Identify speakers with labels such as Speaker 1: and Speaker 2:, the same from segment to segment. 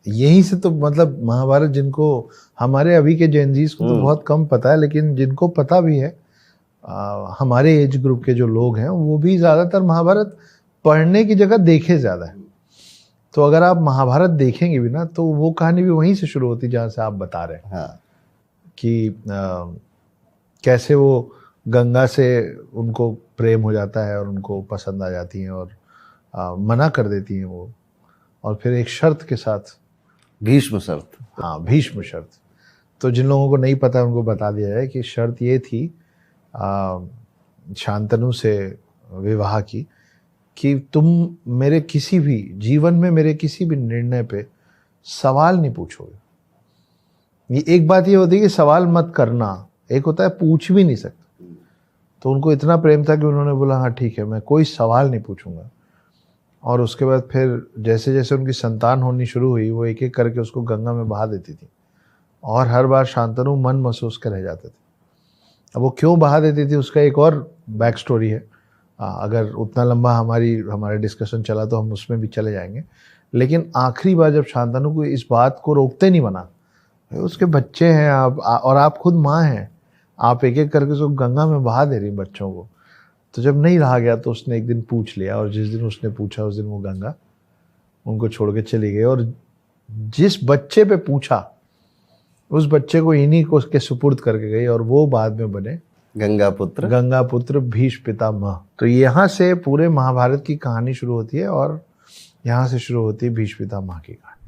Speaker 1: यहीं से तो मतलब महाभारत, जिनको हमारे अभी के जेनजीज को तो बहुत कम पता है, लेकिन जिनको पता भी है, हमारे एज ग्रुप के जो लोग हैं वो भी ज़्यादातर महाभारत पढ़ने की जगह देखे ज़्यादा है। तो अगर आप महाभारत देखेंगे भी ना, तो वो कहानी भी वहीं से शुरू होती जहाँ से आप बता रहे हैं।
Speaker 2: हाँ।
Speaker 1: कि कैसे वो गंगा से उनको प्रेम हो जाता है और उनको पसंद आ जाती हैं, और मना कर देती हैं वो, और फिर एक शर्त के साथ,
Speaker 2: भीष्म शर्त।
Speaker 1: हाँ, भीष्म शर्त। तो जिन लोगों को नहीं पता उनको बता दिया जाए कि शर्त ये थी शांतनु से विवाह की, कि तुम मेरे किसी भी जीवन में, मेरे किसी भी निर्णय पे सवाल नहीं पूछोगे। ये एक बात ये होती है कि सवाल मत करना, एक होता है पूछ भी नहीं सकते। तो उनको इतना प्रेम था कि उन्होंने बोला हाँ ठीक है, मैं कोई सवाल नहीं पूछूंगा। और उसके बाद फिर जैसे जैसे उनकी संतान होनी शुरू हुई, वो एक एक करके उसको गंगा में बहा देती थी, और हर बार शांतनु मन महसूस कर रह जाते थे। अब वो क्यों बहा देती थी उसका एक और बैक स्टोरी है। अगर उतना लंबा हमारे डिस्कशन चला तो हम उसमें भी चले जाएंगे। लेकिन आखिरी बार जब शांतनु को इस बात को रोकते नहीं बना, उसके बच्चे हैं आप, और आप खुद माँ हैं, आप एक एक करके उसको गंगा में बहा दे रही बच्चों को। तो जब नहीं रहा गया तो उसने एक दिन पूछ लिया, और जिस दिन उसने पूछा उस दिन वो गंगा उनको छोड़ के चली गई। और जिस बच्चे पे पूछा उस बच्चे को इन्हीं को उसके सुपुर्द करके गई, और वो बाद में बने गंगा पुत्र भीष्म पितामह। तो यहाँ से पूरे महाभारत की कहानी शुरू होती है, और यहाँ से शुरू होती है भीष्म पितामह की कहानी।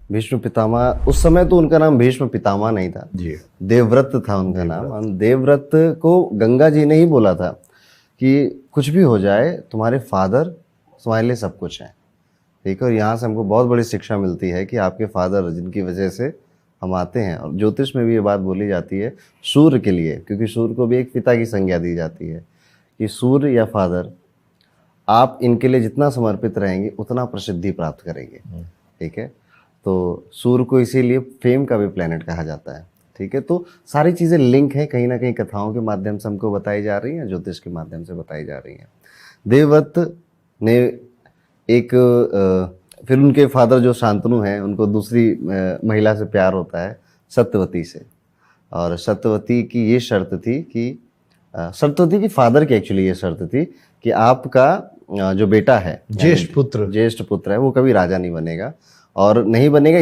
Speaker 2: भीष्म पितामह, उस समय तो उनका नाम भीष्म पितामह नहीं था
Speaker 1: जी,
Speaker 2: देवव्रत था उनका नाम। देवव्रत को गंगा जी ने ही बोला था कि कुछ भी हो जाए तुम्हारे फादर तुम्हारे लिए सब कुछ है, ठीक है। और यहाँ से हमको बहुत बड़ी शिक्षा मिलती है कि आपके फादर जिनकी वजह से हम आते हैं, और ज्योतिष में भी ये बात बोली जाती है सूर्य के लिए, क्योंकि सूर्य को भी एक पिता की संज्ञा दी जाती है कि सूर्य या फादर, आप इनके लिए जितना समर्पित रहेंगे उतना प्रसिद्धि प्राप्त करेंगे, ठीक है। तो सूर्य को इसीलिए फेम का भी प्लेनेट कहा जाता है, ठीक है। तो सारी चीज़ें लिंक हैं, कहीं ना कहीं कथाओं के माध्यम से हमको बताई जा रही हैं, ज्योतिष के माध्यम से बताई जा रही हैं। देवव्रत ने एक फिर उनके फादर जो शांतनु हैं उनको दूसरी महिला से प्यार होता है, सत्यवती से। और सत्यवती की ये शर्त थी कि सत्यवती की फादर की एक्चुअली ये शर्त थी कि आपका जो बेटा है,
Speaker 1: ज्येष्ठ पुत्र
Speaker 2: है, वो कभी राजा नहीं बनेगा, और नहीं बनेगा